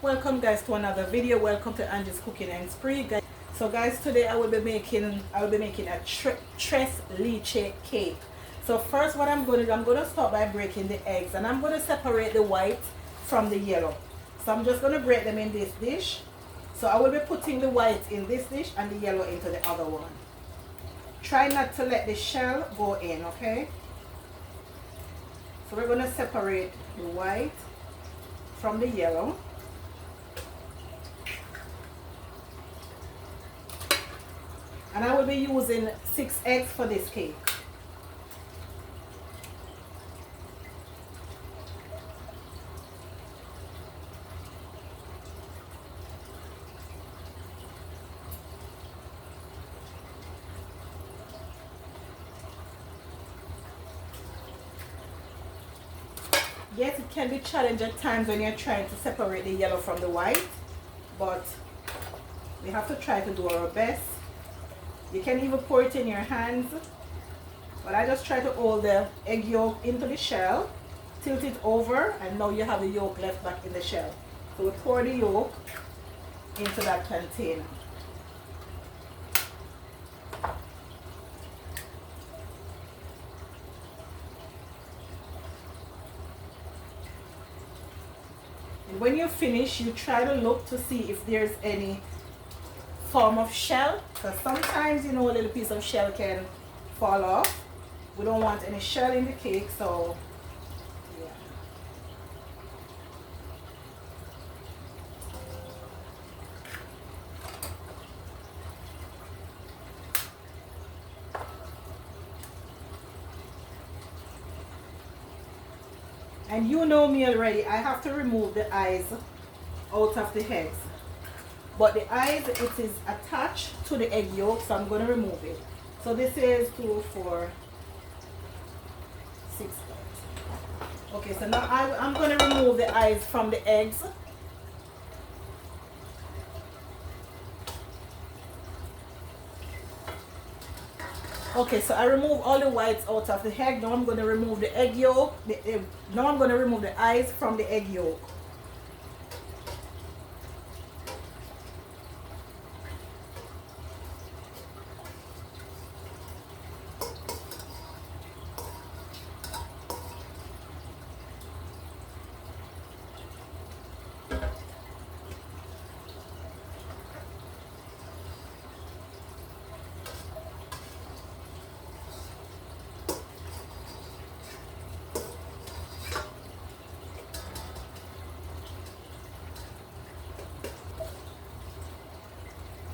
Welcome guys to another video. Welcome to Angie's Cooking and Spree, guys. So guys, today I will be making a Tres Leche cake. So first what I'm going to do, I'm going to start by breaking the eggs, and I'm going to separate the white from the yellow. So I'm just going to break them in this dish. So I will be putting the white in this dish and the yellow into the other one. Try not to let the shell go in, okay? So we're going to separate the white from the yellow. And I will be using 6 eggs for this cake. Yes, it can be challenging at times when you're trying to separate the yellow from the white, but we have to try to do our best. You can even pour it in your hands, but I just try to hold the egg yolk into the shell, tilt it over, and now you have the yolk left back in the shell. So we pour the yolk into that container. And when you finish, you try to look to see if there's any form of shell, because sometimes, you know, a little piece of shell can fall off. We don't want any shell in the cake, so yeah. And you know me already, I have to remove the eyes out of the eggs. But the eyes, it is attached to the egg yolk, so I'm going to remove it. So this is 2, 4, 6, 8. Okay, so now I'm going to remove the eyes from the eggs. Okay, so I remove all the whites out of the egg. Now I'm going to remove the egg yolk. Now I'm going to remove the eyes from the egg yolk.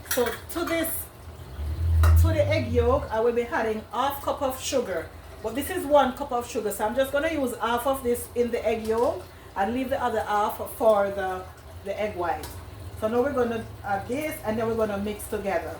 So to the egg yolk, I will be adding ½ cup of sugar. But this is 1 cup of sugar, so I'm just going to use half of this in the egg yolk and leave the other half for the egg white. So now we're going to add this, and then we're going to mix together.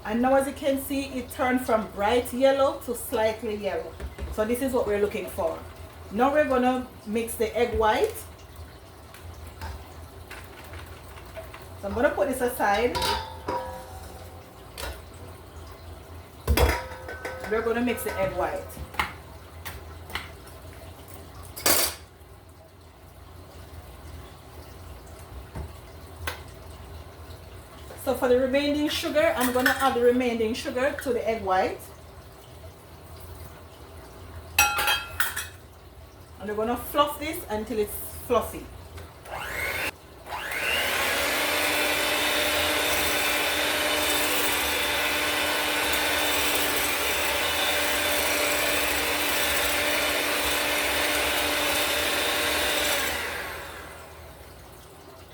And now as you can see, it turned from bright yellow to slightly yellow. So this is what we're looking for. Now we're going to mix the egg white. So I'm going to put this aside. We're going to mix the egg white. So for the remaining sugar, I'm going to add the remaining sugar to the egg white. And we're going to fluff this until it's fluffy.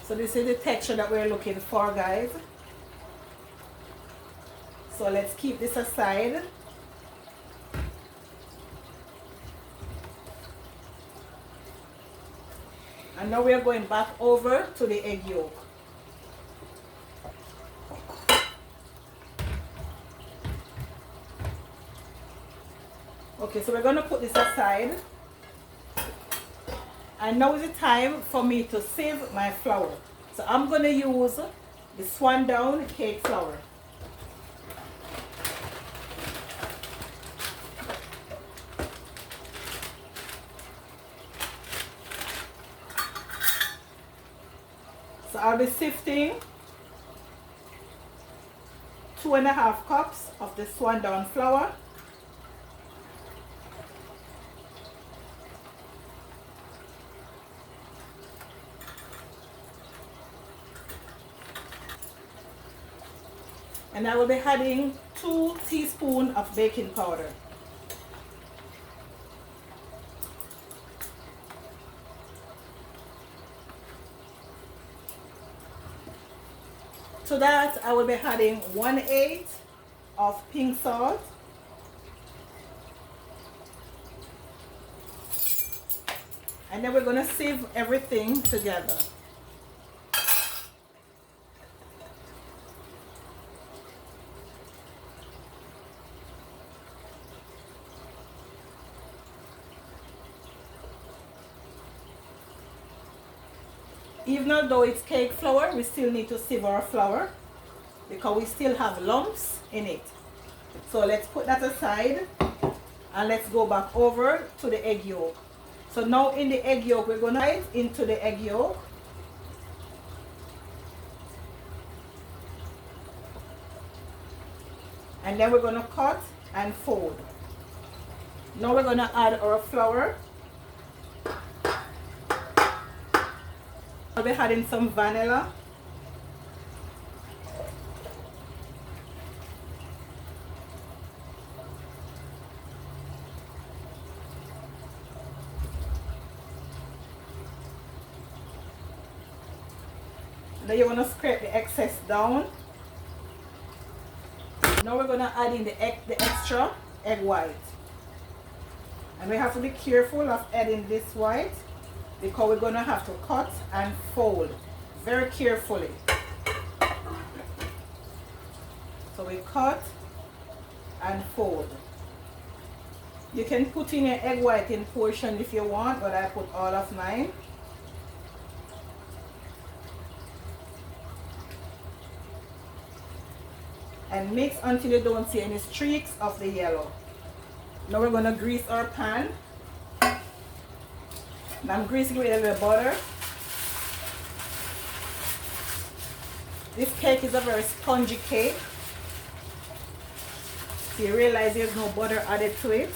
So this is the texture that we're looking for, guys. So let's keep this aside. And now we are going back over to the egg yolk. Okay, so we're going to put this aside. And now is the time for me to sieve my flour. So I'm going to use the Swan Down cake flour. So I'll be sifting 2.5 cups of the Swan Down flour. And I will be adding 2 teaspoons of baking powder. To that, I will be adding 1/8 of pink salt. And then we're going to sieve everything together. Even though it's cake flour, we still need to sieve our flour because we still have lumps in it. So let's put that aside and let's go back over to the egg yolk. So now in the egg yolk, we're going to add into the egg yolk. And then we're going to cut and fold. Now we're going to add our flour. I'll be adding some vanilla. Then you want to scrape the excess down. Now we're going to add in the extra egg white. And we have to be careful of adding this white because we're going to have to cut and fold very carefully. So we cut and fold. You can put in your egg white in portion if you want, but I put all of mine. And mix until you don't see any streaks of the yellow. Now we're going to grease our pan. And I'm greasing with a little butter. This cake is a very spongy cake. So you realize there's no butter added to it.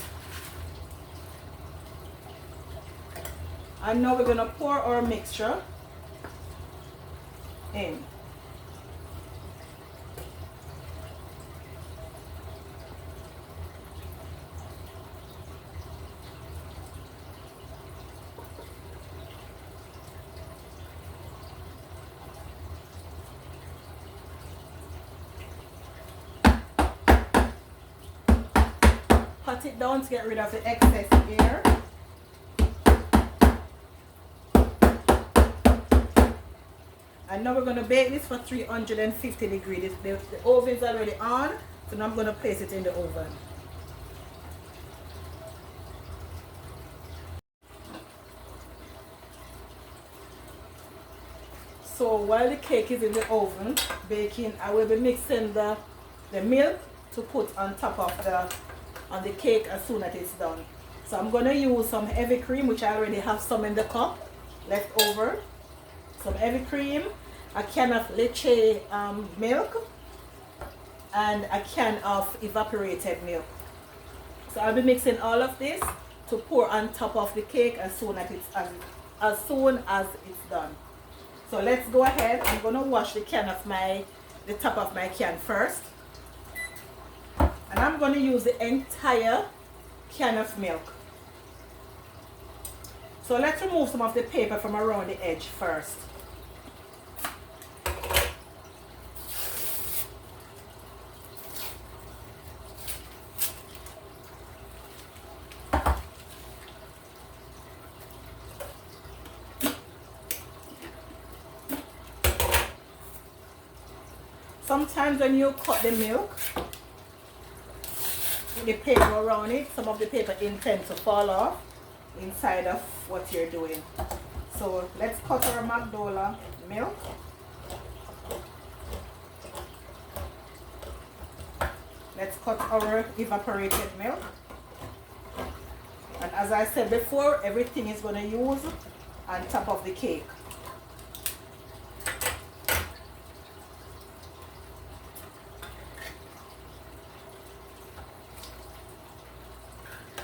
And now we're going to pour our mixture in. Pat it down to get rid of the excess air. And now we're going to bake this for 350 degrees. The oven is already on, so now I'm going to place it in the oven. So while the cake is in the oven baking, I will be mixing the milk to put on top of the cake as soon as it's done. So I'm going to use some heavy cream, which I already have some in the cup left over. Some heavy cream, a can of leche milk, and a can of evaporated milk. So I'll be mixing all of this to pour on top of the cake as soon as it's done. So let's go ahead. I'm going to wash the top of my can first. And I'm going to use the entire can of milk. So let's remove some of the paper from around the edge first. sometimes when you cut the milk, the paper around it, some of the paper intends to fall off inside of what you're doing. So let's cut our Magnolia milk. Let's cut our evaporated milk. And as I said before, everything is going to use on top of the cake.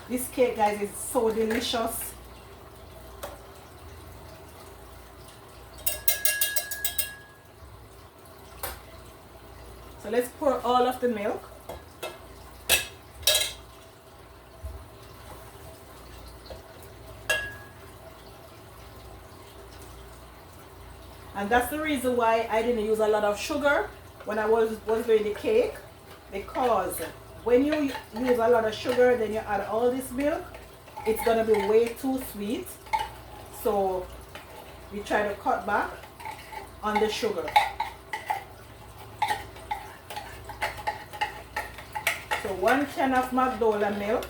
This cake, guys, is so delicious. So let's pour all of the milk. And that's the reason why I didn't use a lot of sugar when I was doing the cake, because when you use a lot of sugar, then you add all this milk, it's gonna be way too sweet. So we try to cut back on the sugar. So 1 can of Magnolia milk,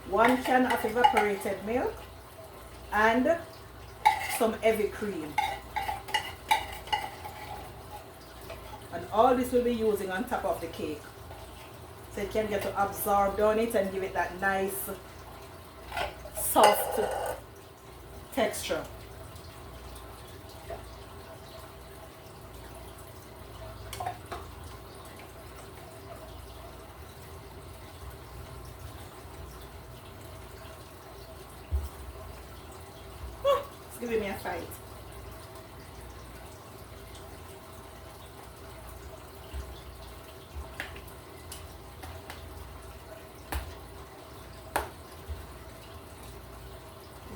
1 can of evaporated milk, and some heavy cream. And all this will be using on top of the cake. So it can get to absorb on it and give it that nice soft texture. It's giving me a fight.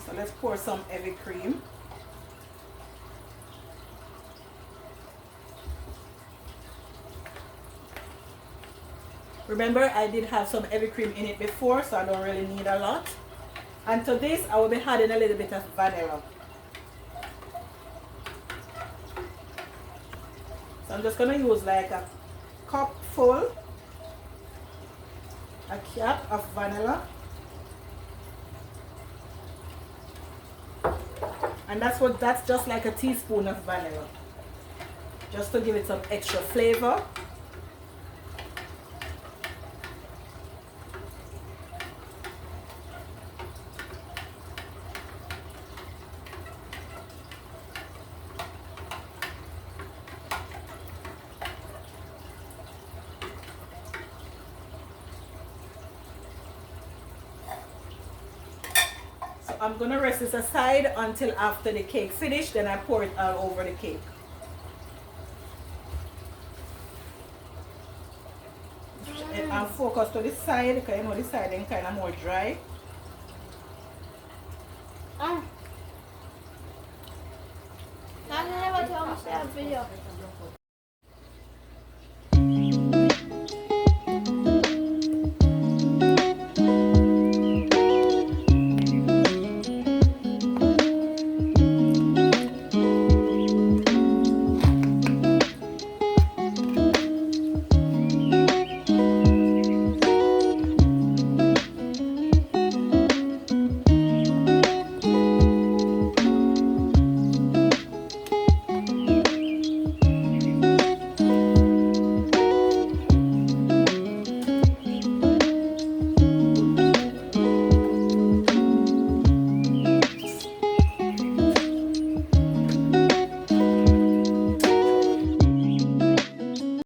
So let's pour some heavy cream. Remember, I did have some heavy cream in it before, so I don't really need a lot. And to this, I will be adding a little bit of vanilla. So I'm just going to use like a cup full, a cap of vanilla. And that's just like a teaspoon of vanilla, just to give it some extra flavor. I'm going to rest this aside until after the cake finished, then I pour it all over the cake. And focus to this side, because you know this side is kind of more dry. I never told me to video.